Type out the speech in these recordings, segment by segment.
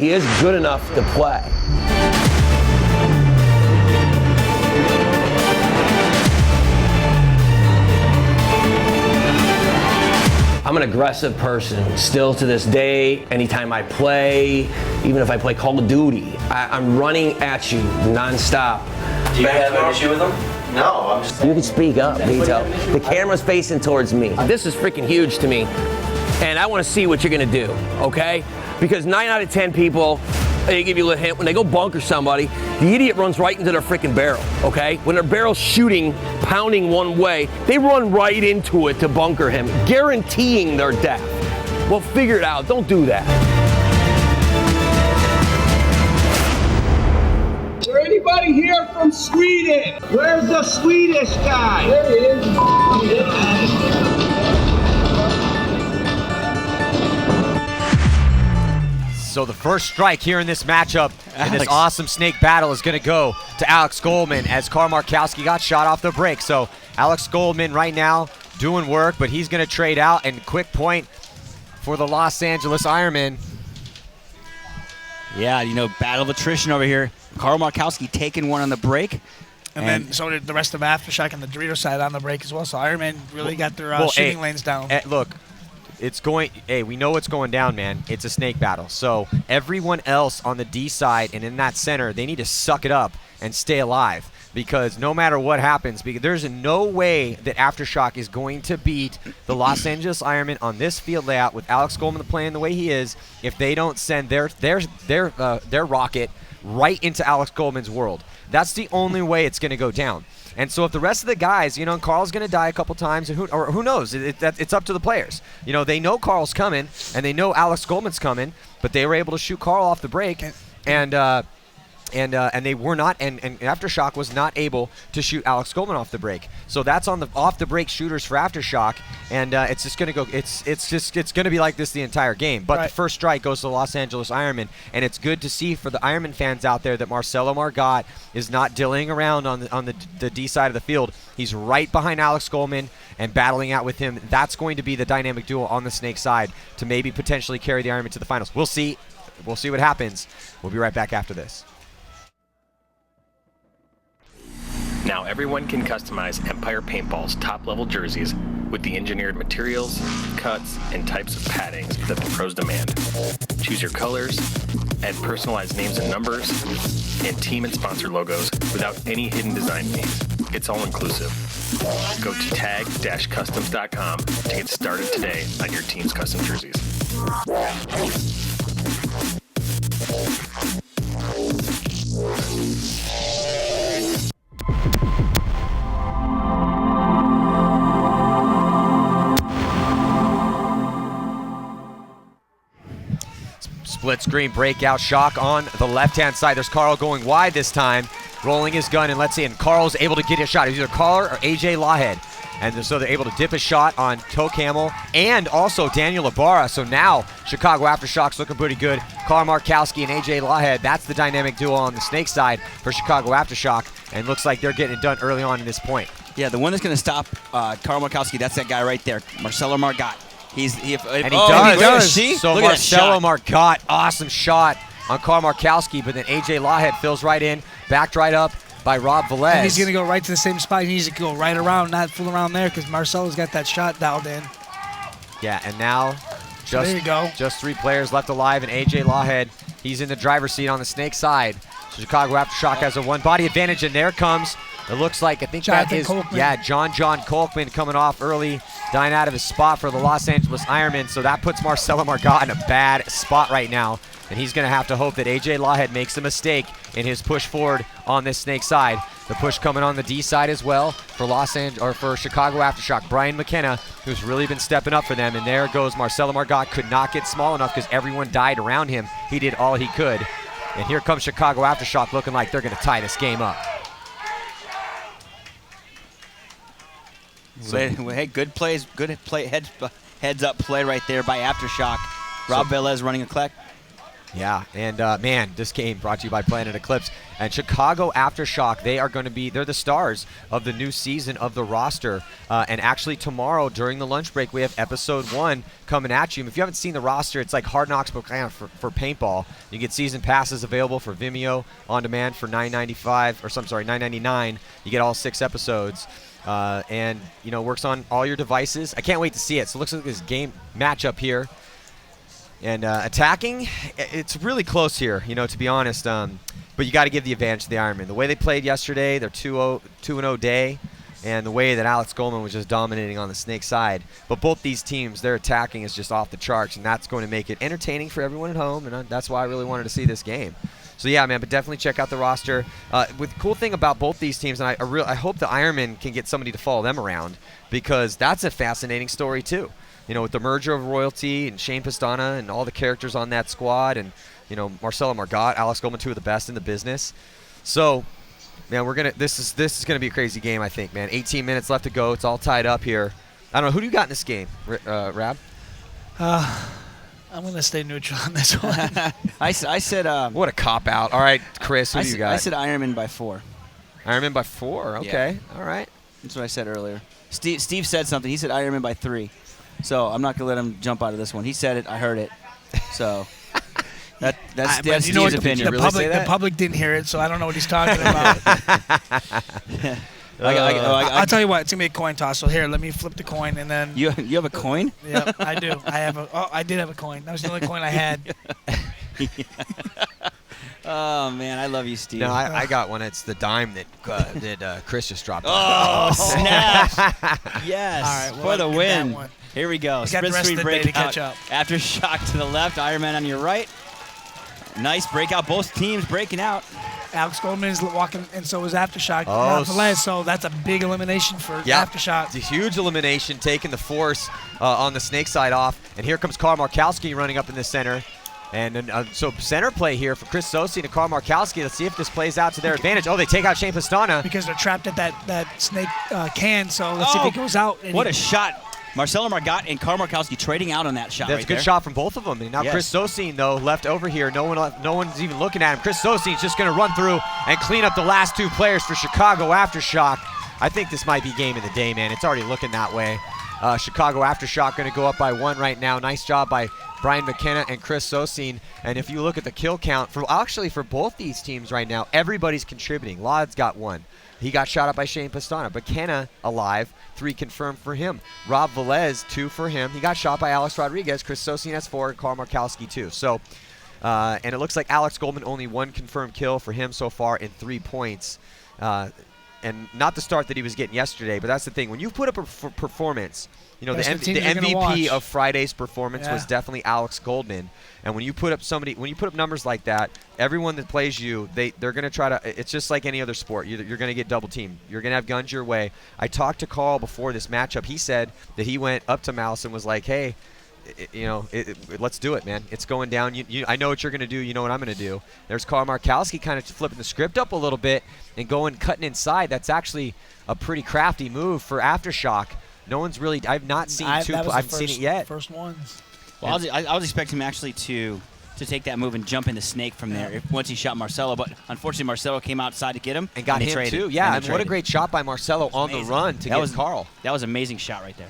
he is good enough to play. I'm an aggressive person, still to this day. Anytime I play, even if I play Call of Duty, I'm running at you nonstop. Do you have an issue with him? No, I'm just... You can speak up, Vito. The camera's facing towards me. This is freaking huge to me, and I want to see what you're gonna do, okay? Because 9 out of 10 people, they give you a hint, when they go bunker somebody, the idiot runs right into their freaking barrel, okay? When their barrel's shooting, pounding one way, they run right into it to bunker him, guaranteeing their death. Well, figure it out, don't do that. Is there anybody here from Sweden? Where's the Swedish guy? There he is. So the first strike here in this matchup, in this awesome snake battle, is going to go to Alex Goldman as Carl Markowski got shot off the break. So Alex Goldman right now doing work, but he's going to trade out, and quick point for the Los Angeles Ironmen. Yeah, you know, battle of attrition over here. Carl Markowski taking one on the break. And then so did the rest of Aftershock and the Dorito side on the break as well. So Ironman really got their shooting lanes down. Look. We know what's going down, man. It's a snake battle. So everyone else on the D side and in that center, they need to suck it up and stay alive, because no matter what happens, because there's no way that Aftershock is going to beat the Los Angeles Ironmen on this field layout with Alex Goldman playing the way he is if they don't send their rocket right into Alex Goldman's world. That's the only way it's going to go down. And so if the rest of the guys, you know, Carl's going to die a couple times, and who knows? It's up to the players. You know, they know Carl's coming, and they know Alex Goldman's coming, but they were able to shoot Carl off the break, and they were not, and Aftershock was not able to shoot Alex Goldman off the break. So that's on the off the break shooters for Aftershock, and it's just going to go. It's going to be like this the entire game. But the first strike goes to the Los Angeles Ironmen, and it's good to see for the Ironman fans out there that Marcelo Margot is not dillying around on the D side of the field. He's right behind Alex Goldman and battling out with him. That's going to be the dynamic duo on the snake side to maybe potentially carry the Ironman to the finals. We'll see. We'll see what happens. We'll be right back after this. Now everyone can customize Empire Paintball's top-level jerseys with the engineered materials, cuts, and types of paddings that the pros demand. Choose your colors, add personalized names and numbers, and team and sponsor logos without any hidden design fees. It's all inclusive. Go to tag-customs.com to get started today on your team's custom jerseys. Split screen breakout shock on the left-hand side. There's Carl going wide this time, rolling his gun, and let's see, and Carl's able to get a shot. It's either Carl or AJ Lawhead. And so they're able to dip a shot on Toe Camel and also Daniel Ibarra. So now Chicago Aftershock's looking pretty good. Carl Markowski and AJ Lawhead, that's the dynamic duo on the snake side for Chicago Aftershock. And looks like they're getting it done early on in this point. Yeah, the one that's going to stop Carl Markowski, that's that guy right there, Marcelo Margot. He does. So Marcelo Margot, awesome shot on Carl Markowski, but then AJ Lawhead fills right in, backed right up by Rob Velez. And he's going to go right to the same spot. He needs to go right around, not fool around there, because Marcelo's got that shot dialed in. Yeah, and now there you go. Just 3 players left alive, and AJ Lawhead, he's in the driver's seat on the snake side. So Chicago Aftershock has a one-body advantage, and there comes, it looks like, I think Jonathan that is, Kolkman. John Kolkman coming off early, dying out of his spot for the Los Angeles Ironmen. So that puts Marcelo Margot in a bad spot right now, and he's going to have to hope that AJ Lawhead makes a mistake in his push forward on this snake side. The push coming on the D side as well for for Chicago Aftershock. Brian McKenna, who's really been stepping up for them, and there goes Marcelo Margot. Could not get small enough because everyone died around him. He did all he could. And here comes Chicago Aftershock looking like they're going to tie this game up. So, hey, good plays, heads up play right there by Aftershock. Rob Velez running a collect. Yeah, and man, this game brought to you by Planet Eclipse. And Chicago Aftershock, they're the stars of the new season of the roster. And actually tomorrow during the lunch break, we have episode 1 coming at you. If you haven't seen the roster, it's like Hard Knocks but kind of for paintball. You get season passes available for Vimeo on demand for $9.99. You get all 6 episodes. And, works on all your devices. I can't wait to see it. So it looks like this game matchup here. And attacking, it's really close here, to be honest. But you got to give the advantage to the Ironmen. The way they played yesterday, their 2-0 day, and the way that Alex Goldman was just dominating on the Snake side. But both these teams, their attacking is just off the charts, and that's going to make it entertaining for everyone at home, and that's why I really wanted to see this game. So yeah, man, but definitely check out the roster. With the cool thing about both these teams, and I hope the Ironmen can get somebody to follow them around, because that's a fascinating story too. With the merger of Royalty and Shane Pistana and all the characters on that squad, and Marcelo Margot, Alex Goldman, 2 of the best in the business. So, man, this is gonna be a crazy game, I think, man. 18 minutes left to go. It's all tied up here. I don't know, who do you got in this game, Rab? I'm gonna stay neutral on this one. I said. What a cop out. All right, Chris, who do you got? I said Ironman by 4. Ironman by 4. Okay, yeah. All right. That's what I said earlier. Steve said something. He said Ironman by 3. So I'm not gonna let him jump out of this one. He said it. I heard it. So that's Steve's opinion. The public didn't hear it, so I don't know what he's talking about. I'll tell you what. It's gonna be a coin toss. So here, let me flip the coin, and then you have a coin? Yeah, I do. I did have a coin. That was the only coin I had. Oh man, I love you, Steve. No, I got one. It's the dime that Chris just dropped. Oh, snap! Yes, all right, for the win. Here we go. Got the rest of the day to catch up. Aftershock to the left, Ironman on your right. Nice breakout. Both teams breaking out. Alex Goldman is walking, and so is Aftershock. So that's a big elimination for Aftershock. It's a huge elimination, taking the force on the Snake side off. And here comes Carl Markowski running up in the center. And so center play here for Chris Sosi and Carl Markowski. Let's see if this plays out to their advantage. Oh, they take out Shane Pistana. Because they're trapped at that Snake can, so let's see if he goes out. What a shot. Marcelo Margot and Carl Markowski trading out on that shot. That's a good shot from both of them. And now Chris Sosin, though, left over here. No one's even looking at him. Chris Sosin's just going to run through and clean up the last 2 players for Chicago Aftershock. I think this might be game of the day, man. It's already looking that way. Chicago Aftershock going to go up by 1 right now. Nice job by Brian McKenna and Chris Sosin. And if you look at the kill count, for both these teams right now, everybody's contributing. Laud's got 1. He got shot up by Shane Pistana. McKenna alive, 3 confirmed for him. Rob Velez, 2 for him. He got shot by Alex Rodriguez. Chris Sosin has 4, and Carl Markowski 2. So, and it looks like Alex Goldman only 1 confirmed kill for him so far in 3 points. And not the start that he was getting yesterday, but that's the thing. When you put up a performance, the MVP of Friday's performance was definitely Alex Goldman. And when you put up numbers like that, everyone that plays you, they're going to try to. It's just like any other sport. You're going to get double teamed. You're going to have guns your way. I talked to Carl before this matchup. He said that he went up to Mouse and was like, "Hey, let's do it, man. It's going down. I know what you're going to do. You know what I'm going to do." There's Carl Markowski kind of flipping the script up a little bit and cutting inside. That's actually a pretty crafty move for Aftershock. No one's really. I've not seen I haven't seen it yet. First ones. Well, I was expecting him actually to take that move and jump into Snake from there once he shot Marcelo, but unfortunately Marcelo came outside to get him and got him too. Yeah, and what a great shot by Marcelo on the run to get Carl. That was an amazing shot right there.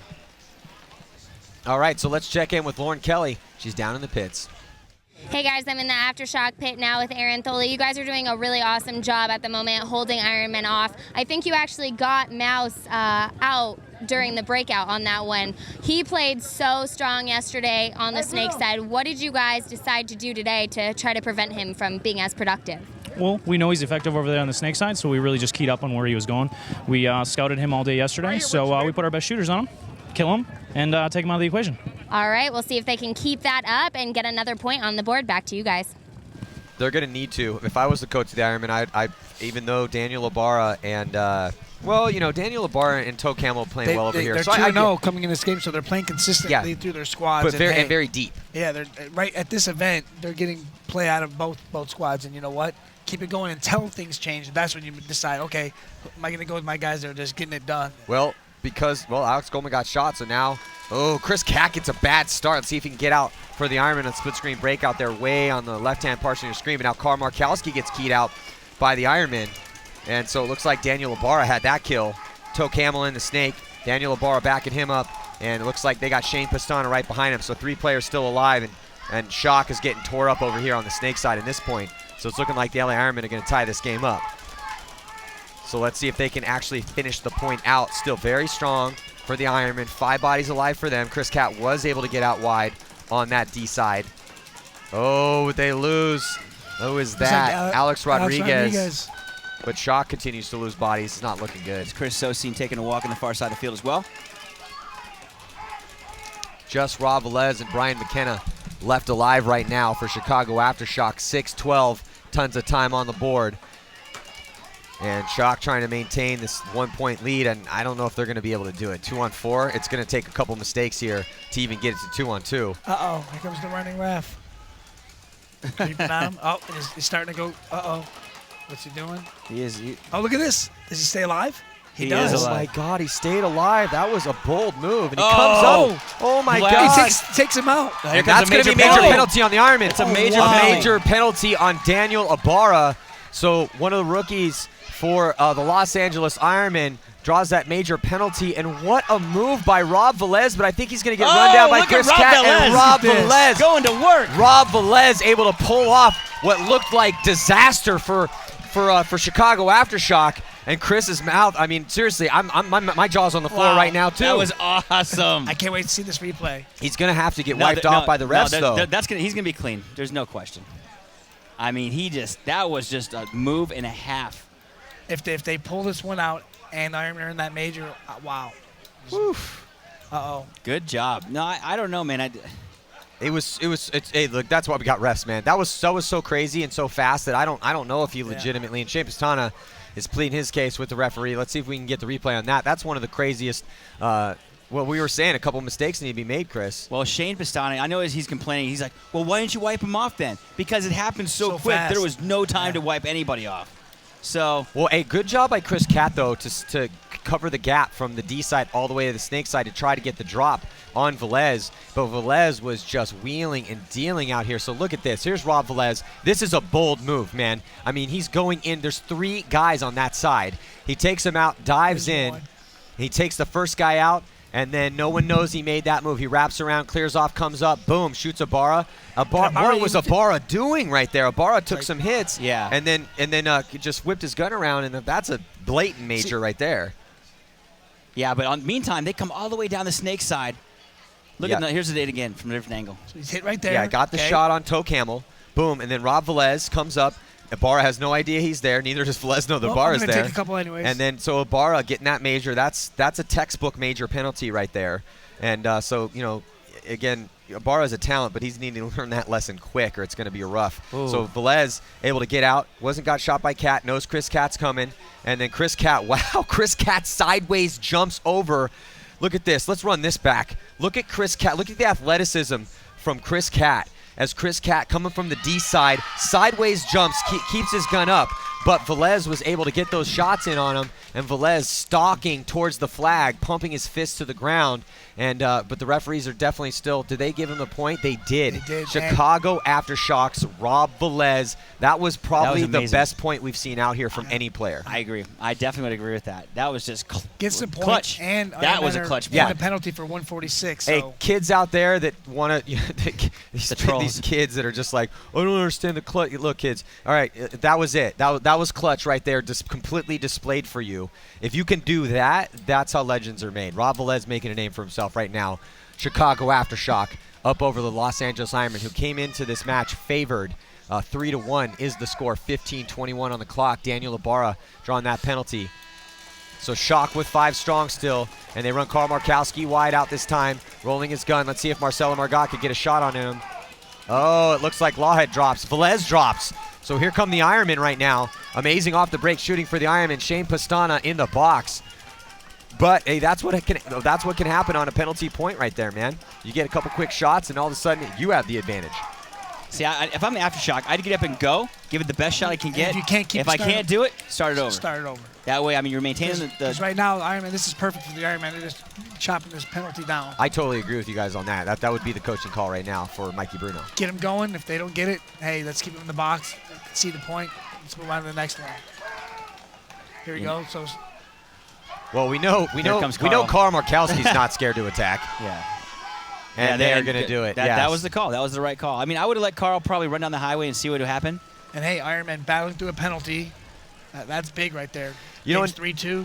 All right, so let's check in with Lauren Kelly. She's down in the pits. Hey guys, I'm in the Aftershock pit now with Aaron Tholey. You guys are doing a really awesome job at the moment holding Ironman off. I think you actually got Mouse out during the breakout on that one. He played so strong yesterday on the Snake side. What did you guys decide to do today to try to prevent him from being as productive? Well, we know he's effective over there on the Snake side, so we really just keyed up on where he was going. We scouted him all day yesterday, so we put our best shooters on him, kill him, and take him out of the equation. All right, we'll see if they can keep that up and get another point on the board. Back to you guys. They're going to need to. If I was the coach of the Ironmen, I even though Daniel Ibarra and Daniel Ibarra and Toe Camel playing well over here. They're 2-0 coming in this game, so they're playing consistently through their squads. But very deep. Yeah, they're right at this event. They're getting play out of both squads, and you know what? Keep it going until things change. That's when you decide, okay, am I going to go with my guys that are just getting it done? Well, because Alex Goldman got shot, so now Oh, Chris Cat gets a bad start. Let's see if he can get out for the Ironman on split screen breakout there way on the left-hand portion of your screen. But now Markowski gets keyed out by the Ironman. And so it looks like Daniel Ibarra had that kill. Toe Camel in the snake. Daniel Ibarra backing him up. And it looks like they got Shane Pastana right behind him. So 3 players still alive. And Shock is getting tore up over here on the snake side at this point. So it's looking like the LA Ironmen are going to tie this game up. So let's see if they can actually finish the point out. Still very strong for the Ironmen. 5 bodies alive for them. Chris Cat was able to get out wide on that D side. Oh, they lose. Who is that? Alex Rodriguez. But Shock continues to lose bodies. It's not looking good. It's Chris Sosine taking a walk on the far side of the field as well. Just Rob Velez and Brian McKenna left alive right now for Chicago Aftershock. 6-12, tons of time on the board. And Shock trying to maintain this 1-point lead, and I don't know if they're going to be able to do it. 2-on-4, it's going to take a couple mistakes here to even get it to 2-on-2. Uh-oh, here comes the running ref. Creeping on him. Oh, he's starting to go, uh-oh. What's he doing? He is. Oh, look at this. Does he stay alive? He does. Oh, my God, he stayed alive. That was a bold move, and he comes up. Oh, my God. He takes him out. And that's going to be a major penalty on the Ironman. It's a major penalty on Daniel Ibarra. So one of the rookies for the Los Angeles Ironmen draws that major penalty, and what a move by Rob Velez, but I think he's going to get run down by Chris Cat, and Rob Velez going to work. Rob Velez able to pull off what looked like disaster for Chicago Aftershock, and Chris's mouth. I mean, seriously, my jaw's on the floor right now too. That was awesome. I can't wait to see this replay. He's going to have to get wiped off by the refs, though. He's going to be clean. There's no question. I mean, that was just a move and a half. If they pull this one out and Ironman are in that major, wow. Oof. Uh-oh. Good job. No, I don't know, man. Hey, look, that's why we got refs, man. That was so crazy and so fast that I don't know if he legitimately, and Shane Pastana is pleading his case with the referee. Let's see if we can get the replay on that. That's one of the craziest. Well, we were saying a couple mistakes need to be made, Chris. Well, Shane Pastana, I know as he's complaining, he's like, well, why didn't you wipe him off then? Because it happened so quick. Fast. There was no time to wipe anybody off. So, well, a good job by Chris Cat, though, to cover the gap from the D side all the way to the snake side to try to get the drop on Velez. But Velez was just wheeling and dealing out here. So look at this. Here's Rob Velez. This is a bold move, man. I mean, he's going in. There's 3 guys on that side. He takes him out, dives in. He takes the first guy out. And then no one knows he made that move. He wraps around, clears off, comes up, boom, shoots Ibarra. What was Ibarra doing right there? Ibarra took some hits, and then just whipped his gun around, and that's a blatant major right there. Yeah, but meantime, they come all the way down the snake side. Look at that. Here's the date again from a different angle. So he's hit right there. Yeah, got the shot on Toe Camel, boom, and then Rob Velez comes up. Ibarra has no idea he's there. Neither does Velez know that Ibarra's there. Take a couple anyways. And then so Ibarra getting that major, that's a textbook major penalty right there. And so, again, Ibarra's a talent, but he's needing to learn that lesson quick or it's going to be rough. Ooh. So Velez able to get out, got shot by Cat, knows Chris Cat's coming. And then Chris Cat, wow, Chris Cat sideways jumps over. Look at this. Let's run this back. Look at Chris Cat. Look at the athleticism from Chris Cat. As Chris Cat coming from the D side, sideways jumps, keeps his gun up. But Velez was able to get those shots in on him, and Velez stalking towards the flag, pumping his fist to the ground. And but the referees are definitely still. Did they give him the point? They did. They did. Chicago Aftershocks, Rob Velez. That was probably the best point we've seen out here from any player. I agree. I definitely would agree with that. That was just gets the point, clutch. And that was a clutch. Yeah, a penalty for 146. Hey, so. Kids out there that want to, these kids that are just like, I don't understand the clutch. Look, kids. All right, that was it. That was clutch right there, just completely displayed for you. If you can do that, that's how legends are made. Rob Velez making a name for himself right now. Chicago Aftershock up over the Los Angeles Ironmen, who came into this match favored. 3-1 is the score. 15-21 on the clock. Daniel Ibarra drawing that penalty. So Shock with 5 strong still, and they run Carl Markowski wide out this time, rolling his gun. Let's see if Marcelo Margot could get a shot on him. Oh, it looks like Lawhead drops. Velez drops. So here come the Ironmen right now. Amazing off the break shooting for the Ironmen. Shane Pastana in the box. But hey, that's what can happen on a penalty point right there, man. You get a couple quick shots, and all of a sudden you have the advantage. See, if I'm Aftershock, I'd get up and go, give it the best shot I can get. If you can't keep if I can't do it, start it over. Start it over. That way, I mean, you're maintaining the. Because right now, Ironman, this is perfect for the Ironman. They're just chopping this penalty down. I totally agree with you guys on that. That would be the coaching call right now for Mikey Bruno. Get them going. If they don't get it, hey, let's keep them in the box. See the point. Let's move on to the next one. Here we go. So. Well, we know Carl Markowski's not scared to attack. Yeah. And they're going to do it. That was the call. That was the right call. I mean, I would have let Carl probably run down the highway and see what would happen. And hey, Ironman battling through a penalty. That's big right there. You know, 3-2.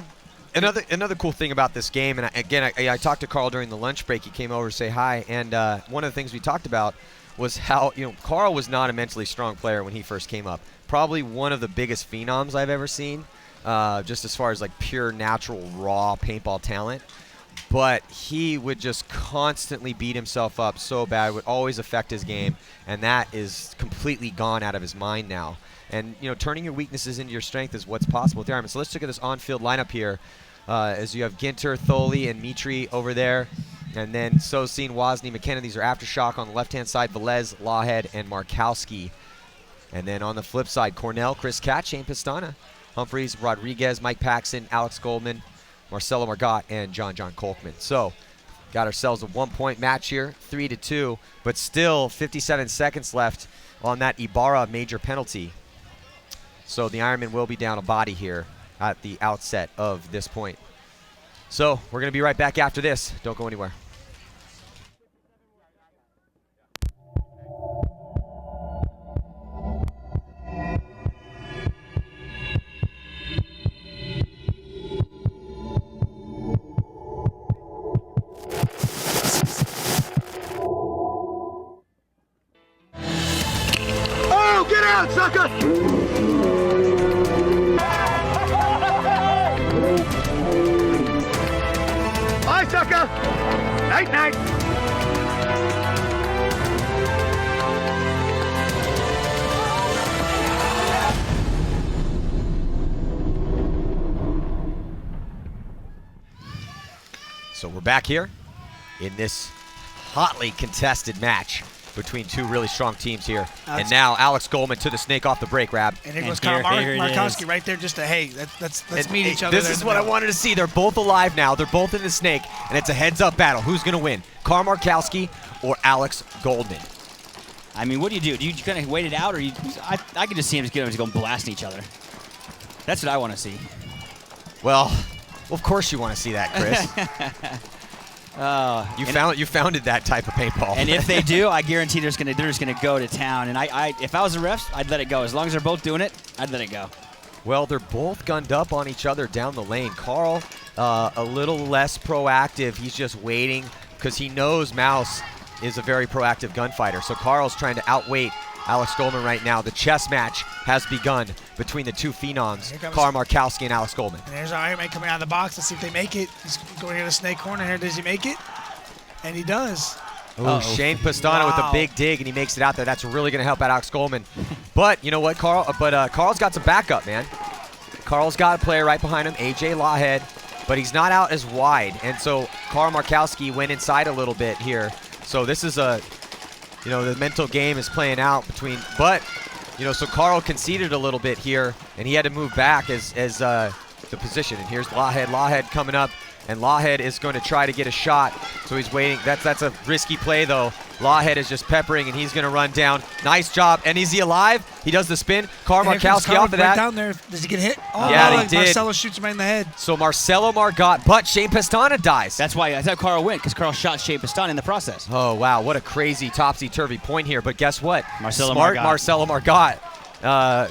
Another cool thing about this game, and I talked to Carl during the lunch break. He came over to say hi, and one of the things we talked about was how Carl was not a mentally strong player when he first came up. Probably one of the biggest phenoms I've ever seen, just as far as like pure, natural, raw paintball talent. But he would just constantly beat himself up so bad. It would always affect his game, and that is completely gone out of his mind now. And, turning your weaknesses into your strength is what's possible with the Ironman. So let's look at this on-field lineup here as you have Ginter, Thole, and Mitri over there. And then Sosin, Wozni, McKenna. These are Aftershock on the left-hand side. Velez, Lawhead, and Markowski. And then on the flip side, Cornell, Chris Katz, Shane Pistana, Humphreys, Rodriguez, Mike Paxson, Alex Goldman, Marcelo Margot, and John Kolkman. So got ourselves a 1-point match here, 3-2, but still 57 seconds left on that Ibarra major penalty. So the Ironman will be down a body here at the outset of this point. So we're going to be right back after this. Don't go anywhere. Oh, get out, sucker! Bye, sucker! Night, night! So we're back here in this hotly contested match between two really strong teams here. And now Alex Goldman to the snake off the break, Rab. And here goes Markowski right there just to, hey, let's meet each other. This is what I wanted to see. They're both alive now. They're both in the snake, and it's a heads-up battle. Who's going to win, Carl Markowski or Alex Goldman? I mean, what do? Do you kind of wait it out, or I could just see him just going blasting each other. That's what I want to see. Well, of course you want to see that, Chris. You founded that type of paintball. And if they do, I guarantee they're just gonna go to town. And if I was a ref, I'd let it go. As long as they're both doing it, I'd let it go. Well, they're both gunned up on each other down the lane. Carl, a little less proactive. He's just waiting because he knows Mouse is a very proactive gunfighter. So Carl's trying to outweight Alex Goldman right now. The chess match has begun between the two phenoms, Carl Markowski and Alex Goldman. And there's Ironman coming out of the box. Let's see if they make it. He's going here to snake corner here. Does he make it? And he does. Oh, Shane Pistana with a big dig, and he makes it out there. That's really going to help out Alex Goldman. But you know what, Carl? Carl's got some backup, man. Carl's got a player right behind him, AJ Lawhead, but he's not out as wide. And so Carl Markowski went inside a little bit here. So this is the mental game is playing out between, but, so Carl conceded a little bit here, and he had to move back as the position. And here's Lawhead coming up, and Lawhead is going to try to get a shot. So he's waiting. That's a risky play, though. Lawhead is just peppering, and he's going to run down. Nice job. And is he alive? He does the spin. Carl Markowski off of that. Right down there. Does he get hit? Oh, yeah, he did. Marcelo shoots him right in the head. So Marcelo Margot, but Shane Pistana dies. That's how Carl went, because Carl shot Shane Pistana in the process. Oh, wow. What a crazy topsy-turvy point here. But guess what? Marcelo Margot,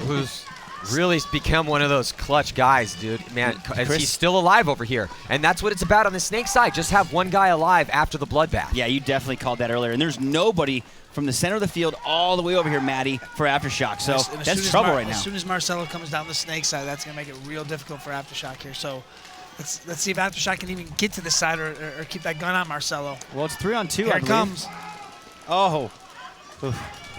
who's really become one of those clutch guys, dude. Man, he's still alive over here. And that's what it's about on the snake side. Just have one guy alive after the bloodbath. Yeah, you definitely called that earlier. And there's nobody from the center of the field all the way over here, Maddie, for Aftershock. So that's trouble right now. As soon as Marcelo comes down the snake side, that's going to make it real difficult for Aftershock here. So let's see if Aftershock can even get to the side or keep that gun on Marcelo. Well, it's 3-on-2, Here it comes. Oh.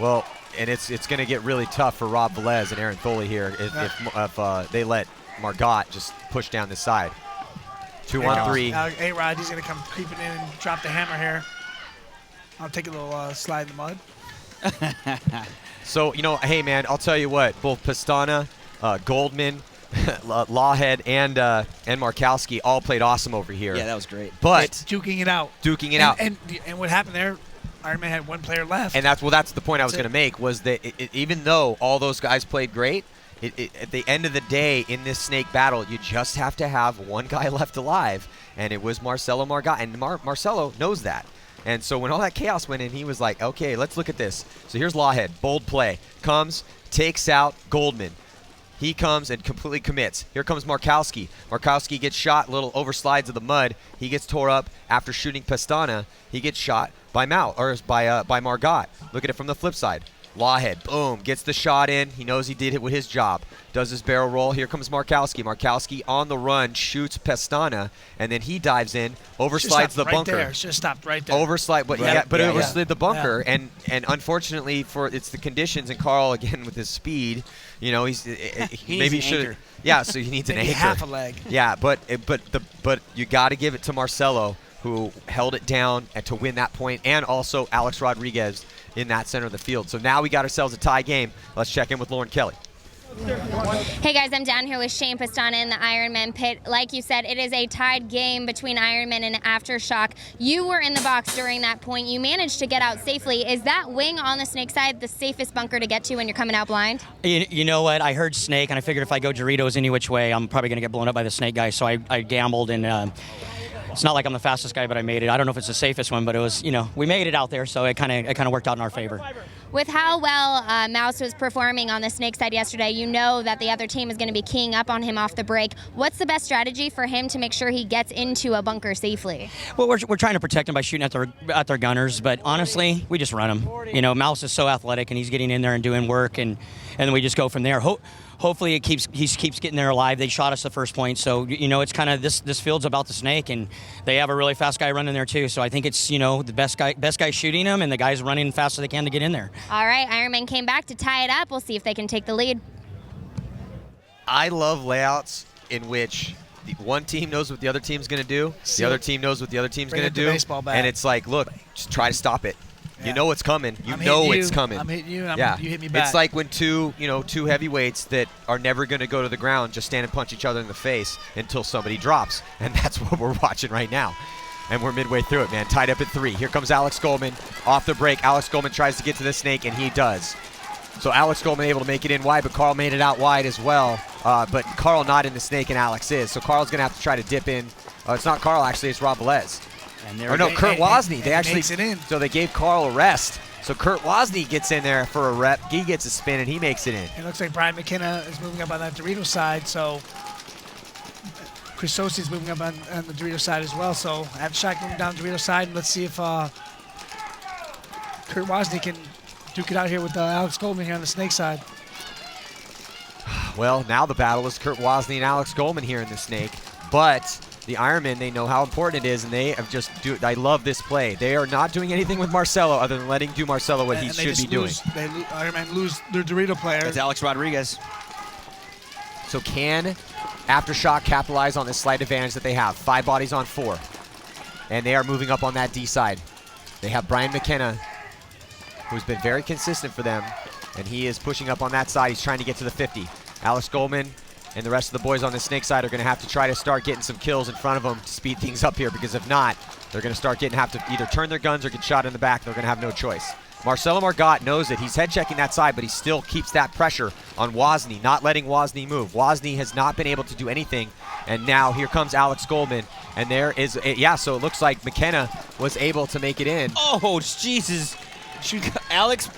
Well, and it's going to get really tough for Rob Velez and Aaron Thole here if they let Margot just push down the side. 2-on-3. A-Rod, he's going to come creeping in and drop the hammer here. I'll take a little slide in the mud. So, hey, man, I'll tell you what. Both Pastana, Goldman, Lawhead, and Markowski all played awesome over here. Yeah, that was great. But duking it out. And what happened there? Ironman had one player left. And that's the point I was going to make, was that even though all those guys played great, at the end of the day, in this snake battle, you just have to have one guy left alive, and it was Marcelo Margot, and Marcelo knows that. And so when all that chaos went in, he was like, okay, let's look at this. So here's Lawhead, bold play. Comes, takes out Goldman. He comes and completely commits. Here comes Markowski. Markowski gets shot, little overslides of the mud. He gets tore up after shooting Pastana. He gets shot by by Margot. Look at it from the flip side. Lawhead, boom, gets the shot in. He knows he did it with his job. Does his barrel roll. Here comes Markowski. Markowski on the run, shoots Pastana, and then he dives in, overslides the bunker. Should have stopped right there. Overslide, but it overslid the bunker, and unfortunately it's the conditions. And Carl again with his speed, maybe should. Yeah, so he needs an anchor. Half a leg. Yeah, but you got to give it to Marcelo, who held it down and to win that point, and also Alex Rodriguez in that center of the field. So now we got ourselves a tie game. Let's check in with Lauren Kelly. Hey guys, I'm down here with Shane Pastana in the Ironman pit. Like you said, it is a tied game between Ironman and Aftershock. You were in the box during that point. You managed to get out safely. Is that wing on the snake side the safest bunker to get to when you're coming out blind? You know what? I heard snake, and I figured if I go Doritos any which way, I'm probably going to get blown up by the snake guy. So I gambled, and it's not like I'm the fastest guy, but I made it. I don't know if it's the safest one, but it was, we made it out there, so it kind of worked out in our favor. With how well Mouse was performing on the snake side yesterday, you know that the other team is going to be keying up on him off the break. What's the best strategy for him to make sure he gets into a bunker safely? Well, we're trying to protect him by shooting at their gunners, but honestly, we just run him. Mouse is so athletic, and he's getting in there and doing work, and then we just go from there. Hopefully he keeps getting there alive. They shot us the first point, so it's kind of this field's about the snake, and they have a really fast guy running there too. So I think it's the best guy shooting him, and the guys running fast as they can to get in there. All right, Ironman came back to tie it up. We'll see if they can take the lead. I love layouts in which one team knows what the other team's going to do, the other team knows what the other team's going to do, and it's like, look, just try to stop it. Yeah. You know it's coming. You know it's coming. I'm hitting you, and you hit me back. It's like when two heavyweights that are never going to go to the ground just stand and punch each other in the face until somebody drops, and that's what we're watching right now. And we're midway through it, man. Tied up at 3. Here comes Alex Goldman off the break. Alex Goldman tries to get to the snake, and he does. So Alex Goldman able to make it in wide, but Carl made it out wide as well. But Carl not in the snake, and Alex is. So Carl's going to have to try to dip in. It's not Carl, actually. It's Rob Velez. Kurt Wozni. They actually makes it in. So they gave Carl a rest. So Kurt Wozni gets in there for a rep. He gets a spin, and he makes it in. It looks like Brian McKenna is moving up on that Dorito side, so Chris Sosi is moving up on the Dorito side as well. So Aftershock moving down Dorito side, and let's see if Kurt Wozni can duke it out here with Alex Goldman here on the snake side. Well, now the battle is Kurt Wozni and Alex Goldman here in the snake, but the Ironmen, they know how important it is, and they have I love this play. They are not doing anything with Marcelo other than letting Marcelo what he should be doing. Ironmen lose their Dorito player. It's Alex Rodriguez. So can Aftershock capitalize on this slight advantage that they have? 5 bodies on 4. And they are moving up on that D side. They have Brian McKenna, who's been very consistent for them, and he is pushing up on that side. He's trying to get to the 50. Alex Goldman and the rest of the boys on the snake side are going to have to try to start getting some kills in front of them to speed things up here, because if not, they're going to have to either turn their guns or get shot in the back. They're going to have no choice. Marcelo Margot knows it. He's head checking that side, but he still keeps that pressure on Wozni, not letting Wozni move. Wozni has not been able to do anything, and now here comes Alex Goldman, and there is, so it looks like McKenna was able to make it in. Oh, Jesus. Alex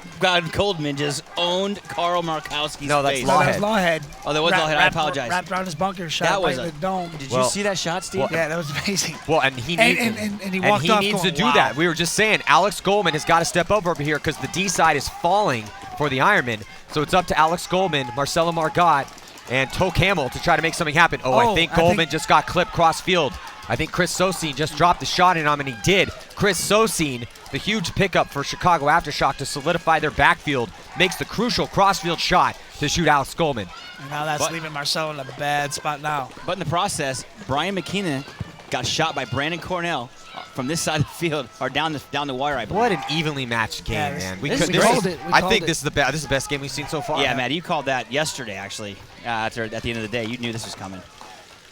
Goldman just owned Carl Markowski's No, that's face. Lawhead. No, that was Lawhead. Oh, that was Lawhead. I apologize. Wrapped around his bunker, shot That was right in the dome. Did you see that shot, Steve? Yeah, that was amazing. Well, and he needs to do that. We were just saying, Alex Goldman has got to step up over here because the D side is falling for the Ironmen. So it's up to Alex Goldman, Marcelo Margot, and Toke Hamill to try to make something happen. I think Goldman just got clipped cross field. I think Chris Sosine just dropped the shot in on him, and he did. Chris Sosine, the huge pickup for Chicago Aftershock to solidify their backfield, makes the crucial crossfield shot to shoot Alex Goldman. And now that's leaving Marcelo in a bad spot now. But in the process, Brian McKenna got shot by Brandon Cornell, from this side of the field or down the wire. I believe. What an evenly matched game, Yeah, man. we called it. I think this is the best game we've seen so far. Yeah, Matt, you called that yesterday, actually. At the end of the day, you knew this was coming.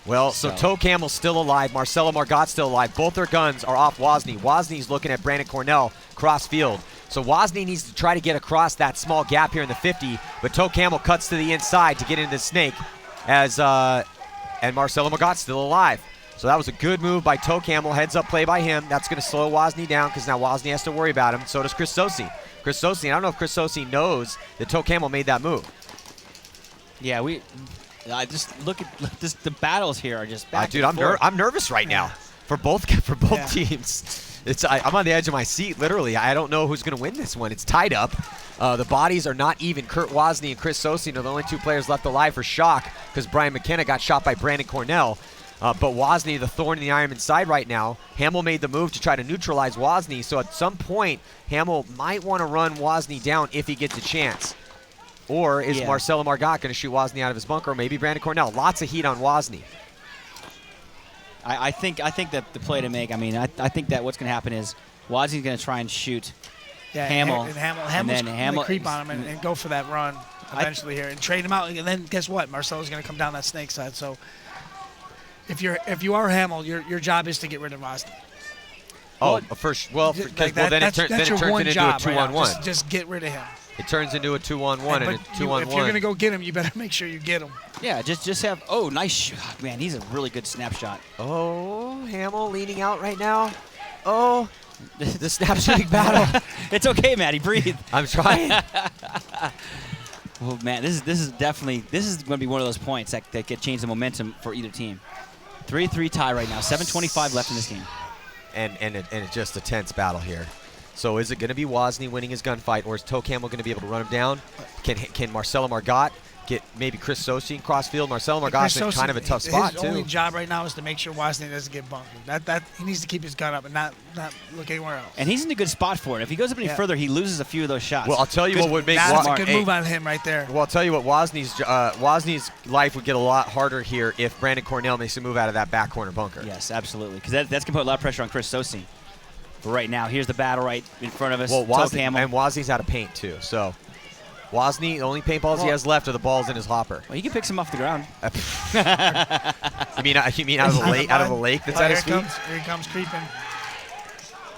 Well, so Toe Camel's still alive. Marcelo Margot's still alive. Both their guns are off Wozni. Wozny's looking at Brandon Cornell cross field. So Wozni needs to try to get across that small gap here in the 50, but Toe Camel cuts to the inside to get into the snake and Marcelo Margot's still alive. So that was a good move by Toe Camel. Heads up play by him. That's going to slow Wozni down because now Wozni has to worry about him. So does Chris Sosi. Chris Sosi, I don't know if Chris Sosi knows that Toe Camel made that move. Yeah, I just look at this. The battles here are just back. Dude, I'm nervous right now for both teams. I'm on the edge of my seat, literally. I don't know who's going to win this one. It's tied up. The bodies are not even. Kurt Wozni and Chris Sosi are the only two players left alive for Shock because Brian McKenna got shot by Brandon Cornell. But Wozni, the thorn in the Ironman side right now. Hamill made the move to try to neutralize Wozni, so at some point, Hamill might want to run Wozni down if he gets a chance. Or is Marcelo Margot going to shoot Wozni out of his bunker? Or maybe Brandon Cornell. Lots of heat on Wozni. I think that the play to make, I think that what's going to happen is Wozny's going to try and shoot Hamill. And Hamill's going to creep on him and go for that run eventually here and trade him out. And then guess what? Marcelo's going to come down that snake side. So if you are Hamill, your job is to get rid of Wozni. Then it turns into a 2-on-1. Just get rid of him. It turns into a 2-on-1 and a 2-on-1. If you're going to go get him, you better make sure you get him. Yeah, just have, nice shot. Man, he's a really good snapshot. Oh, Hamill leaning out right now. Oh, the snapshooting battle. It's okay, Matty, breathe. I'm trying. Oh, man, this is going to be one of those points that could change the momentum for either team. 3-3 tie right now, 7:25 left in this game. And it's just a tense battle here. So is it going to be Wozni winning his gunfight, or is Toe Camel going to be able to run him down? Can Marcelo Margot get maybe Chris Sosi in crossfield? Marcelo Margot's in kind of a tough spot, his too. His only job right now is to make sure Wozni doesn't get bunkered. That he needs to keep his gun up and not look anywhere else. And he's in a good spot for it. If he goes up any further, he loses a few of those shots. Well, I'll tell you what would make that's a good move on him right there. Well, I'll tell you what, Wozny's life would get a lot harder here if Brandon Cornell makes a move out of that back corner bunker. Yes, absolutely, because that's going to put a lot of pressure on Chris Sosi. But right now, here's the battle right in front of us. Well, Wozny's out of paint, too. So Wozni, the only paintballs he has left are the balls in his hopper. Well, he can pick some off the ground. You mean out of the lake that's at his feet? Here he comes creeping.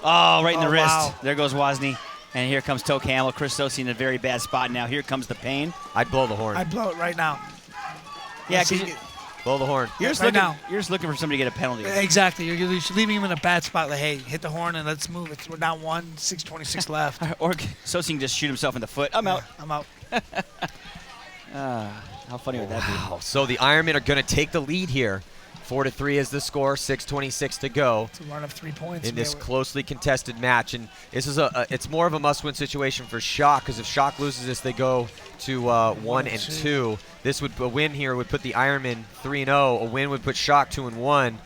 Oh, right in the wrist. Wow. There goes Wozni. And here comes Toe Camel. Chris Sosi in a very bad spot now. Here comes the pain. I'd blow the horn. I'd blow it right now. Yeah, because blow the horn. You're just looking for somebody to get a penalty. Exactly. You're leaving him in a bad spot. Like, hey, hit the horn and let's move. We're down 6:26 left. Or Sosi can just shoot himself in the foot. I'm out. I'm out. How funny would that be? So the Ironmen are going to take the lead here. 4-3 is the score. 6:26 to go. It's a run of 3 points in this closely contested match, and this is it's more of a must-win situation for Shock, because if Shock loses this, they go to 1-2. A win here would put the Ironmen 3-0. A win would put Shock 2-1.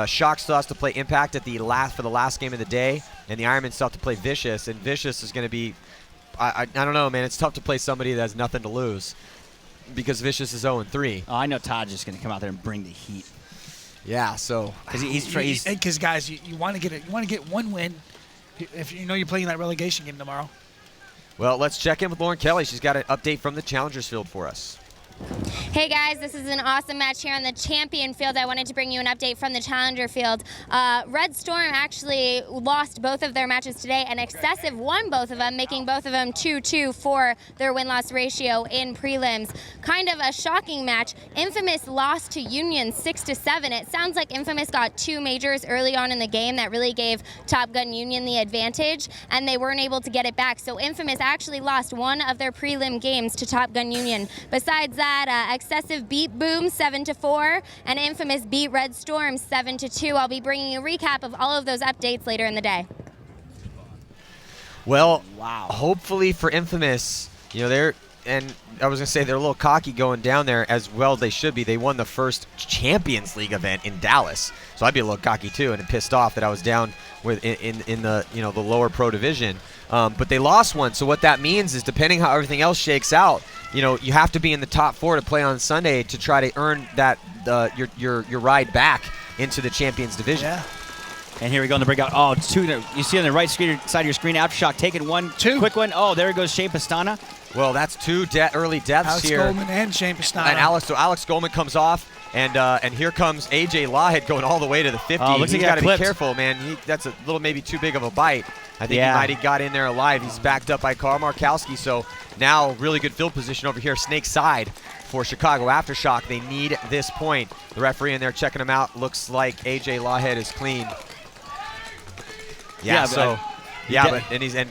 Shock still has to play Impact for the last game of the day, and the Ironmen still have to play Vicious, and Vicious is going to be, I don't know, man. It's tough to play somebody that has nothing to lose, because Vicious is 0-3. Oh, I know Todd's just going to come out there and bring the heat. Yeah, so because guys, you want to get one win if you know you're playing that relegation game tomorrow. Well, let's check in with Lauren Kelly. She's got an update from the Challengers Field for us. Hey guys, this is an awesome match here on the champion field. I wanted to bring you an update from the challenger field. Red Storm actually lost both of their matches today, and Excessive won both of them, making both of them 2-2 for their win-loss ratio in prelims. Kind of a shocking match. Infamous lost to Union 6-7. It sounds like Infamous got 2 majors early on in the game that really gave Top Gun Union the advantage, and they weren't able to get it back. So Infamous actually lost one of their prelim games to Top Gun Union. Besides that, Excessive beat Boom 7-4, and Infamous beat Red Storm 7-2. I'll be bringing you a recap of all of those updates later in the day. Well, hopefully for Infamous, they're a little cocky going down there, as well they should be. They won the first Champions League event in Dallas, so I'd be a little cocky too, and pissed off that I was down in the the lower pro division. But they lost one, so what that means is, depending how everything else shakes out, you have to be in the top 4 to play on Sunday to try to earn that your ride back into the Champions division. Yeah. And here we go in the breakout. Oh, it's 2 there. You see on the right side of your screen, Aftershock taking 1. 2. Quick one. Oh, there goes Shane Pastana. Well, that's 2 early deaths Alex here. Goldman and Shane Pastana. And Alex Goldman comes off, and here comes AJ Lawhead going all the way to the 50. Oh, looks He's like got to be clipped. careful, man. That's a little maybe too big of a bite. I think he might have got in there alive. He's backed up by Carl Markowski, so now really good field position over here, snake side for Chicago Aftershock. They need this point. The referee in there checking him out. Looks like AJ Lawhead is clean. And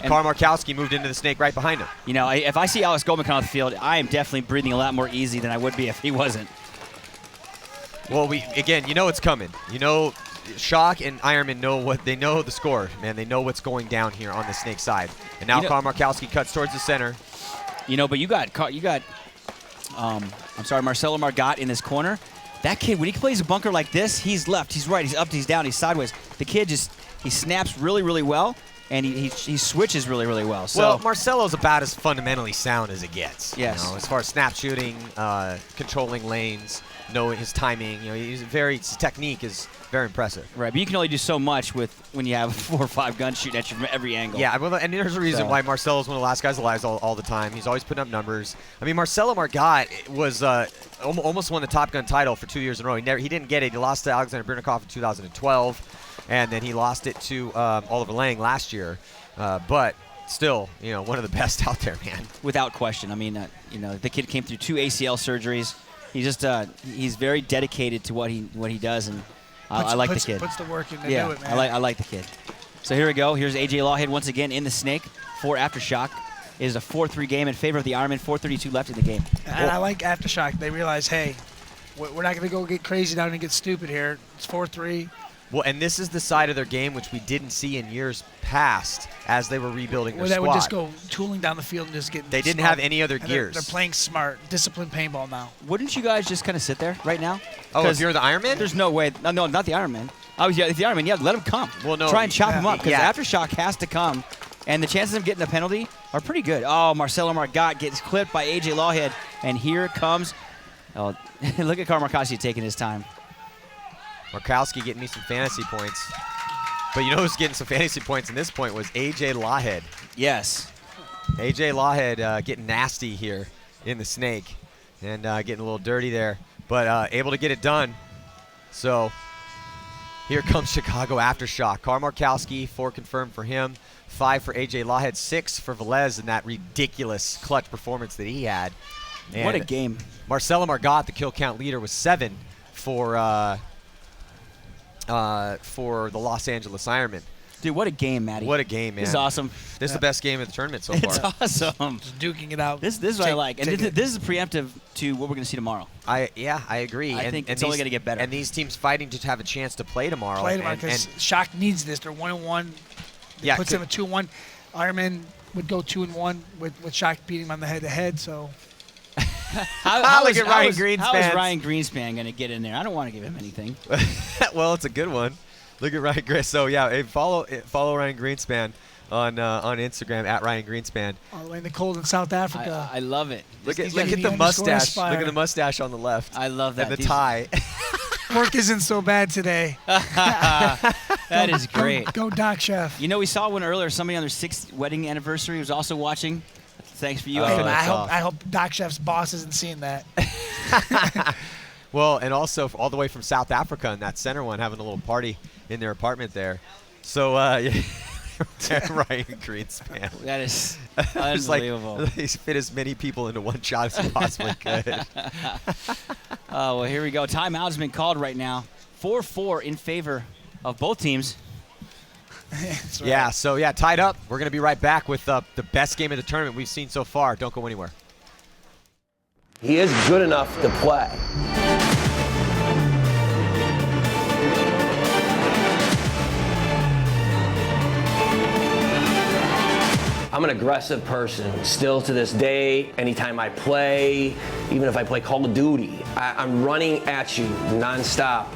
Carl Markowski moved into the snake right behind him. You know, if I see Alex Goldman come off the field, I am definitely breathing a lot more easy than I would be if he wasn't. Well, you know it's coming. You know, Shock and Ironmen know the score, man. They know what's going down here on the snake side. And now Carl Markowski cuts towards the center. You know, but you got Marcelo Margot in this corner. That kid, when he plays a bunker like this, he's left, he's right, he's up, he's down, he's sideways. The kid he snaps really, really well, and he switches really, really well. So, well, Marcelo's about as fundamentally sound as it gets. Yes. You know, as far as snap shooting, controlling lanes, knowing his timing. You know, his technique is very impressive. Right, but you can only do so much when you have 4 or 5 guns shooting at you from every angle. Yeah, and there's a reason why Marcelo's one of the last guys alive all the time. He's always putting up numbers. I mean, Marcelo Margot was almost won the Top Gun title for 2 years in a row. He didn't get it. He lost to Alexander Brunikoff in 2012, and then he lost it to Oliver Lang last year. But still, you know, one of the best out there, man. Without question. I mean, you know, the kid came through 2 ACL surgeries. He's very dedicated to what he does, and I like the kid. Puts the work in to yeah, do it, man. I like the kid. So here we go. Here's AJ Lawhead once again in the snake for Aftershock. It is a 4-3 game in favor of the Ironmen. 4:32 left in the game. And I like Aftershock. They realize, hey, we're not going to go get crazy down and get stupid here. It's 4-3. Well, and this is the side of their game which we didn't see in years past as they were rebuilding their squad. Where they would just go tooling down the field and just get. They didn't have any other gears. They're playing smart, disciplined paintball now. Wouldn't you guys just kind of sit there right now? Oh, if you're the Ironman? There's no way. No, not the Ironman. If the Ironman, yeah, let him come. Well, no. Try and chop him up because Aftershock has to come, and the chances of getting a penalty are pretty good. Oh, Marcelo Margot gets clipped by AJ Lawhead, and here comes. Oh, look at Carl Markowski taking his time. Markowski getting me some fantasy points. But you know who's getting some fantasy points in this point was AJ Lawhead. Yes. AJ Lawhead getting nasty here in the snake and getting a little dirty there, but able to get it done. So here comes Chicago Aftershock. Carl Markowski, 4 confirmed for him, 5 for AJ Lawhead, 6 for Velez in that ridiculous clutch performance that he had. And what a game. Marcelo Margot, the kill count leader, was 7 for the Los Angeles Ironmen. Dude, what a game, Matty. What a game, man. This is awesome. This is the best game of the tournament so far. It's awesome. Just duking it out. This is what I like. And this is preemptive to what we're going to see tomorrow. I agree. I think it's only going to get better. And these teams fighting to have a chance to play tomorrow. Play tomorrow because Shock needs this. They're 1-1. Yeah, puts them at 2-1. Ironman would go 2-1 with Shock beating them on the head-to-head. So how is Ryan Greenspan going to get in there? I don't want to give him anything. Well, it's a good one. Look at Ryan Greenspan. So yeah, hey, follow Ryan Greenspan on Instagram at Ryan Greenspan. All the way in the cold in South Africa. I love it. Look at the mustache. Look at the mustache on the left. I love that. And the tie. Work isn't so bad today. That is great. Go Doc Chef. You know, we saw one earlier. Somebody on their 6th wedding anniversary was also watching. Thanks for you. I hope Doc Chef's boss isn't seeing that. Well, and also all the way from South Africa in that center one, having a little party in their apartment there. So, Ryan Greenspan. That is unbelievable. He's fit as many people into one shot as he possibly could. Oh, well, here we go. Timeout has been called right now. 4-4 in favor of both teams. Right. Yeah, so tied up. We're going to be right back with the best game of the tournament we've seen so far. Don't go anywhere. He is good enough to play. I'm an aggressive person, still to this day. Anytime I play, even if I play Call of Duty, I'm running at you nonstop.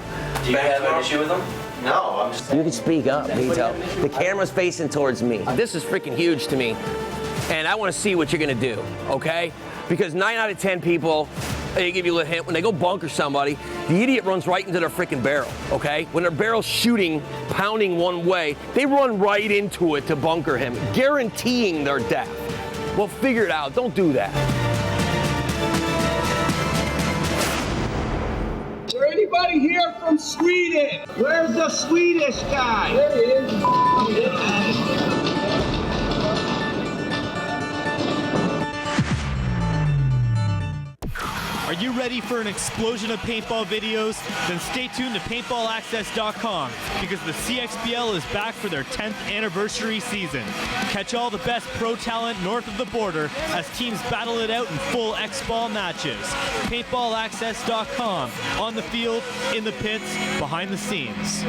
Do you have an issue with them? No, I'm just. You can speak up, Vito. The camera's facing towards me. This is freaking huge to me, and I want to see what you're gonna do, okay? Because 9 out of 10 people, They give you a little hint. When they go bunker somebody, the idiot runs right into their freaking barrel, okay? When their barrel's shooting, pounding one way, they run right into it to bunker him, guaranteeing their death. Well, figure it out. Don't do that. Is there anybody here from Sweden? Where's the Swedish guy? There he is. Are you ready for an explosion of paintball videos? Then stay tuned to paintballaccess.com because the CXBL is back for their 10th anniversary season. Catch all the best pro talent north of the border as teams battle it out in full X-Ball matches. Paintballaccess.com, on the field, in the pits, behind the scenes.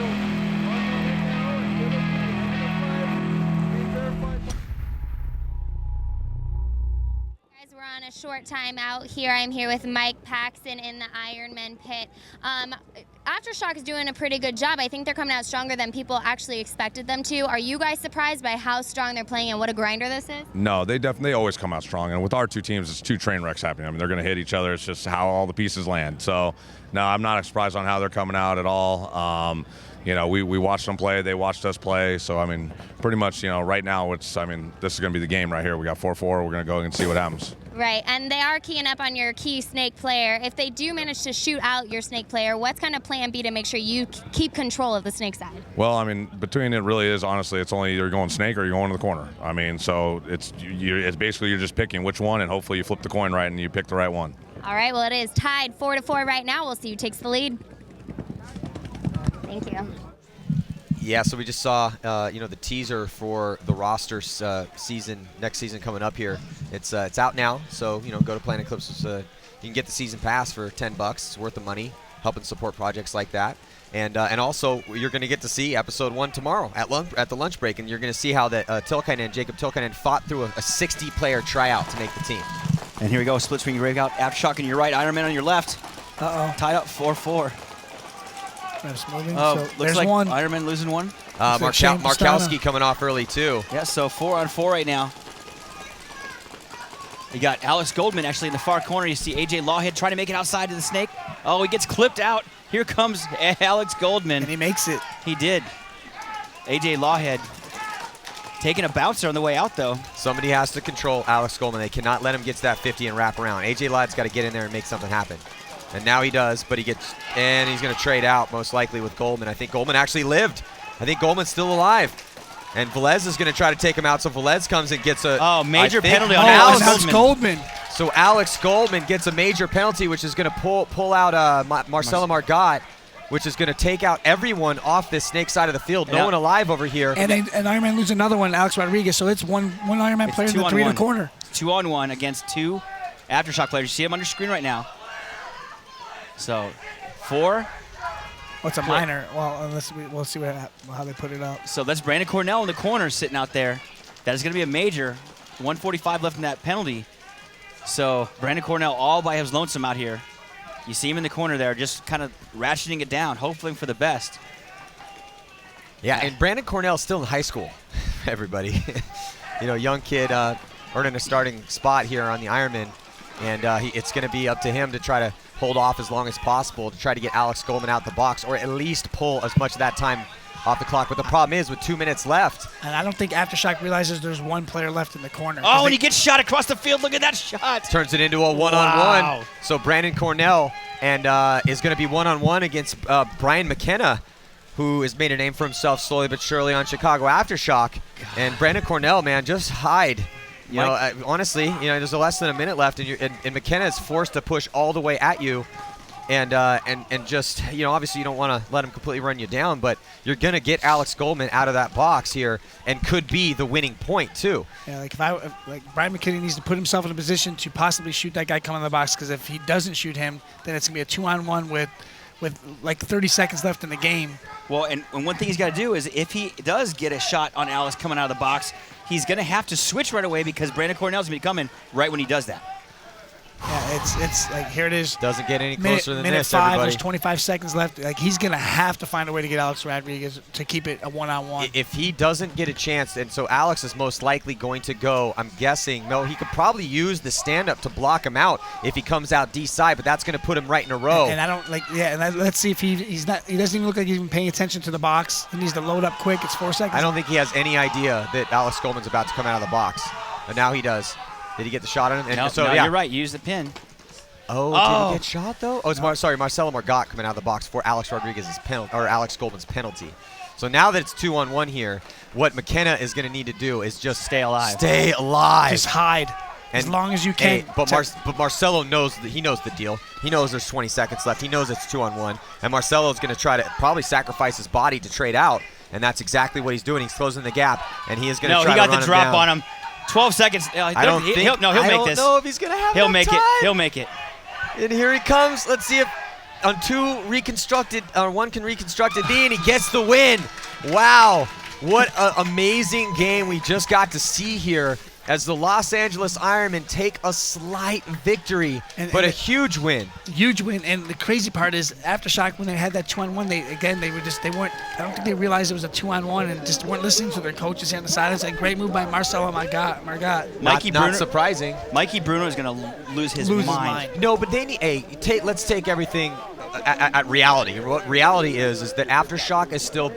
We're on a short time out here. I'm here with Mike Paxton in the Ironmen pit. Aftershock is doing a pretty good job. I think they're coming out stronger than people actually expected them to. Are you guys surprised by how strong they're playing and what a grinder this is? No, they definitely always come out strong. And with our two teams, it's two train wrecks happening. I mean, they're going to hit each other. It's just how all the pieces land. So, no, I'm not surprised on how they're coming out at all. You know, we watched them play. They watched us play. So, I mean, pretty much, you know, right now, this is going to be the game right here. We got 4-4. We're going to go and see what happens. Right, and they are keying up on your key snake player. If they do manage to shoot out your snake player, what's kind of plan B to make sure you keep control of the snake side? Well, I mean, between it really is, honestly, it's only either going snake or you're going to the corner. I mean, so it's basically you're just picking which one, and hopefully you flip the coin right and you pick the right one. All right, well, it is tied 4-4 right now. We'll see who takes the lead. Thank you. Yeah, so we just saw, you know, the teaser for the roster next season coming up here. It's out now, so, you know, go to Planet Eclipse. You can get the season pass for $10. It's worth the money, helping support projects like that. And also, you're going to get to see episode 1 tomorrow at the lunch break, and you're going to see how that Jacob Tilkainen fought through a 60-player tryout to make the team. And here we go, split screen breakout. Aftershock on your right, Ironman on your left. Uh-oh. Tied up 4-4. So looks like one. Ironman losing one. Markowski coming off early, too. Yeah, so 4-on-4 right now. You got Alex Goldman actually in the far corner. You see AJ Lawhead trying to make it outside to the snake. Oh, he gets clipped out. Here comes Alex Goldman. And he makes it. He did. AJ Lawhead taking a bouncer on the way out, though. Somebody has to control Alex Goldman. They cannot let him get to that 50 and wrap around. AJ Lawhead's got to get in there and make something happen. And now he does, but he's going to trade out most likely with Goldman. I think Goldman actually lived. I think Goldman's still alive. And Velez is going to try to take him out, so Velez comes and gets a major penalty on Alex Goldman. So Alex Goldman gets a major penalty, which is going to pull out Marcelo Margot, which is going to take out everyone off this snake side of the field. No one alive over here. And Ironman loses another one, Alex Rodriguez. So it's one Ironman player in the 3 in the corner. 2-on-1 against 2 Aftershock players. You see him on your screen right now. So 4. What's a minor? Well, we'll see how they put it up. So that's Brandon Cornell in the corner sitting out there. That is going to be a major. 145 left in that penalty. So Brandon Cornell all by his lonesome out here. You see him in the corner there, just kind of ratcheting it down, hoping for the best. Yeah, and Brandon Cornell's still in high school, everybody. You know, young kid earning a starting spot here on the Ironman. And it's going to be up to him to try to hold off as long as possible to try to get Alex Goldman out the box, or at least pull as much of that time off the clock. But the problem is with 2 minutes left. And I don't think Aftershock realizes there's one player left in the corner. Oh, and he gets shot across the field. Look at that shot. Turns it into a one-on-one. Wow. So Brandon Cornell is going to be one-on-one against Brian McKenna, who has made a name for himself slowly but surely on Chicago Aftershock. God. And Brandon Cornell, man, just hide. You know, honestly, you know, there's less than a minute left, and McKenna is forced to push all the way at you, and just, you know, obviously you don't want to let him completely run you down, but you're gonna get Alex Goldman out of that box here, and could be the winning point too. Yeah, like Brian McKenna needs to put himself in a position to possibly shoot that guy coming in the box, because if he doesn't shoot him, then it's gonna be a 2-on-1 with like 30 seconds left in the game. Well, and one thing he's got to do is if he does get a shot on Alex coming out of the box, he's going to have to switch right away because Brandon Cornell's going to be coming right when he does that. Yeah, it's like, here it is. Doesn't get any closer than minute this, 5, everybody. there's 25 seconds left. Like, he's going to have to find a way to get Alex Rodriguez to keep it a one-on-one. If he doesn't get a chance, and so Alex is most likely going to go, I'm guessing, no, he could probably use the stand-up to block him out if he comes out D-side, but that's going to put him right in a row. And I don't, like, yeah, and let's see if he doesn't even look like he's even paying attention to the box. He needs to load up quick. It's 4 seconds. I don't think he has any idea that Alex Goldman's about to come out of the box. But now he does. Did he get the shot on him? And No, so, no, yeah. you're right. Use the pin. Oh, did he get shot though? Oh, it's sorry, Marcelo Margot coming out of the box for Alex Rodriguez's penalty, or Alex Goldman's penalty. So now that it's 2-on-1 here, what McKenna is going to need to do is just stay alive. Stay alive. Just hide as long as you can. Hey, but Marcelo knows he knows the deal. He knows there's 20 seconds left. He knows it's 2-on-1, and Marcelo's going to try to probably sacrifice his body to trade out, and that's exactly what he's doing. He's closing the gap, and he is going to try to run him down. No, he got the drop on him. 12 seconds. I don't think. He'll make this. I don't know if he's going to have He'll enough make time. it. He'll make it. And here he comes. Let's see if on one can reconstruct it B, and he gets the win. Wow, what an amazing game we just got to see here as the Los Angeles Ironmen take a slight victory, but a huge win. Huge win, and the crazy part is Aftershock, when they had that 2-on-1, they weren't. I don't think they realized it was a 2-on-1 and just weren't listening to their coaches here on the side. It's a great move by Marcelo Margot. Not surprising. Mikey Bruno is going to lose his mind. No, but they need. Let's take everything at reality. What reality is that Aftershock is still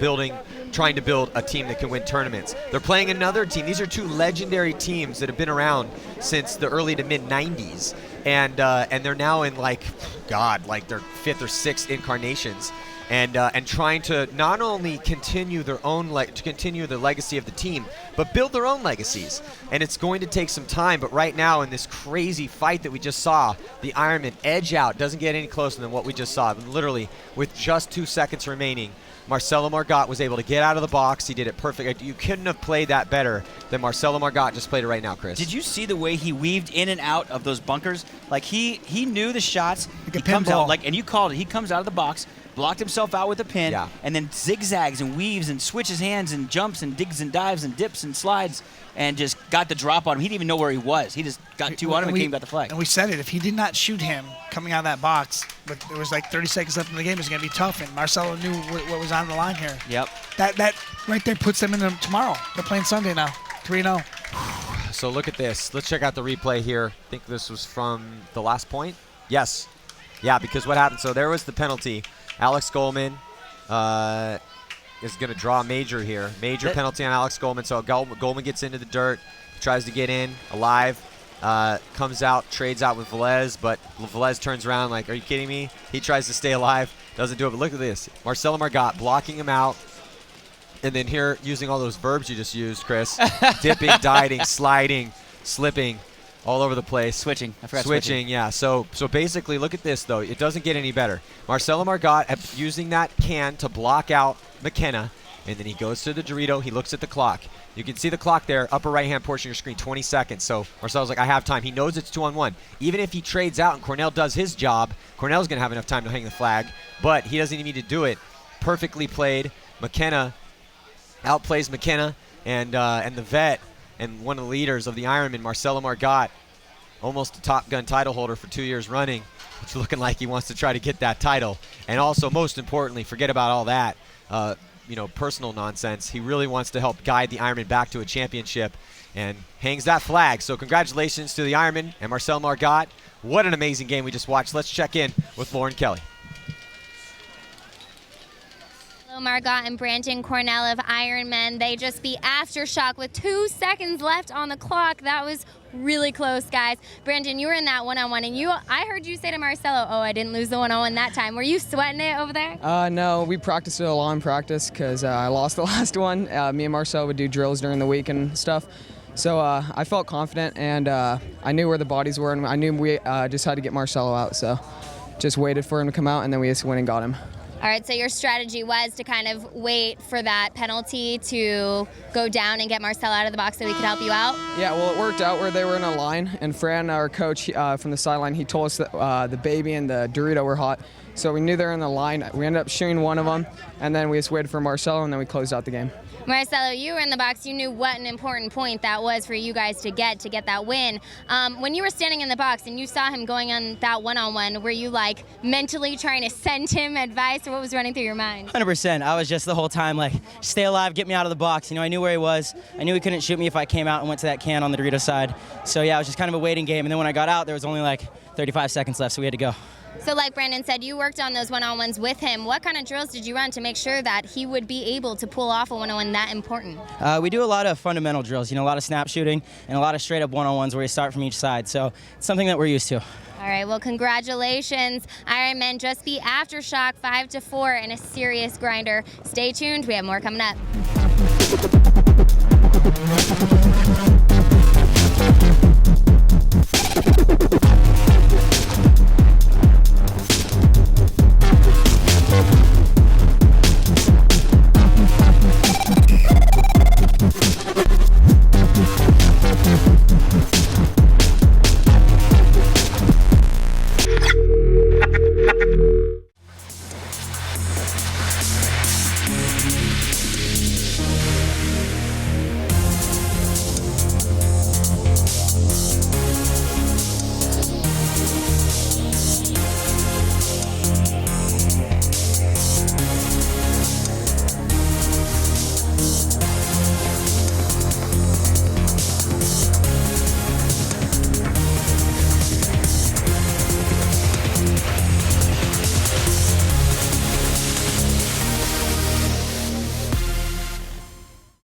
trying to build a team that can win tournaments. They're playing another team. These are two legendary teams that have been around since the early to mid 90s, and they're now in like their 5th or 6th incarnations, and trying to not only continue their own continue the legacy of the team, but build their own legacies. And it's going to take some time, but right now in this crazy fight that we just saw, the Ironman edge out, doesn't get any closer than what we just saw. Literally, with just 2 seconds remaining, Marcelo Margot was able to get out of the box. He did it perfect. You couldn't have played that better than Marcelo Margot just played it right now, Chris. Did you see the way he weaved in and out of those bunkers? Like he knew the shots. Like he comes out and you called it. He comes out of the box, blocked himself out with a pin, and then zigzags and weaves and switches hands and jumps and digs and dives and dips and slides and just got the drop on him. He didn't even know where he was. He just got 2 on him and came and got the flag. And we said it. If he did not shoot him coming out of that box, but there was like 30 seconds left in the game, it was going to be tough. And Marcelo knew what was on the line here. Yep. That right there puts them in them tomorrow. They're playing Sunday now, 3-0. So look at this. Let's check out the replay here. I think this was from the last point. Yes. Yeah, because what happened, so there was the penalty. Alex Goldman is going to draw a major here. Major penalty on Alex Goldman. So Goldman gets into the dirt, tries to get in alive, comes out, trades out with Velez, but Velez turns around like, are you kidding me? He tries to stay alive, doesn't do it. But look at this. Marcelo Margot blocking him out. And then here, using all those verbs you just used, Chris, dipping, diving, sliding, slipping, all over the place. Switching. I forgot switching. Yeah. So basically, look at this, though. It doesn't get any better. Marcelo Margot using that can to block out McKenna, and then he goes to the Dorito. He looks at the clock. You can see the clock there, upper right-hand portion of your screen, 20 seconds. So Marcelo's like, I have time. He knows it's 2-on-1. Even if he trades out and Cornell does his job, Cornell's going to have enough time to hang the flag, but he doesn't even need to do it. Perfectly played. McKenna outplays McKenna, and the vet and one of the leaders of the Ironmen, Marcelo Margot, almost a Top Gun title holder for 2 years running. It's looking like he wants to try to get that title. And also, most importantly, forget about all that, personal nonsense. He really wants to help guide the Ironmen back to a championship and hangs that flag. So congratulations to the Ironmen and Marcelo Margot. What an amazing game we just watched. Let's check in with Lauren Kelly. Margot and Brandon Cornell of Ironmen. They just beat Aftershock with 2 seconds left on the clock. That was really close, guys. Brandon, you were in that one-on-one, and I heard you say to Marcelo, oh, I didn't lose the one-on-one that time. Were you sweating it over there? No, we practiced it a lot in practice because I lost the last one. Me and Marcelo would do drills during the week and stuff. So I felt confident, and I knew where the bodies were, and I knew we just had to get Marcelo out. So just waited for him to come out, and then we just went and got him. All right, so your strategy was to kind of wait for that penalty to go down and get Marcel out of the box so he could help you out? Yeah, well, it worked out where they were in a line, and Fran, our coach from the sideline, he told us that the baby and the Dorito were hot, so we knew they were in the line. We ended up shooting one of them, and then we just waited for Marcelo, and then we closed out the game. Marcelo, you were in the box. You knew what an important point that was for you guys to get that win. When you were standing in the box and you saw him going on that one-on-one, were you like mentally trying to send him advice, or what was running through your mind? 100%. I was just the whole time like, stay alive, get me out of the box. You know, I knew where he was. I knew he couldn't shoot me if I came out and went to that can on the Dorito side. So yeah, it was just kind of a waiting game. And then when I got out, there was only like 35 seconds left, so we had to go. So like Brandon said, you worked on those one-on-ones with him. What kind of drills did you run to make sure that he would be able to pull off a one-on-one that important? We do a lot of fundamental drills, you know, a lot of snap shooting and a lot of straight up one-on-ones where you start from each side. So it's something that we're used to. All right, well, congratulations. Ironmen just beat Aftershock 5-4 in a serious grinder. Stay tuned, we have more coming up.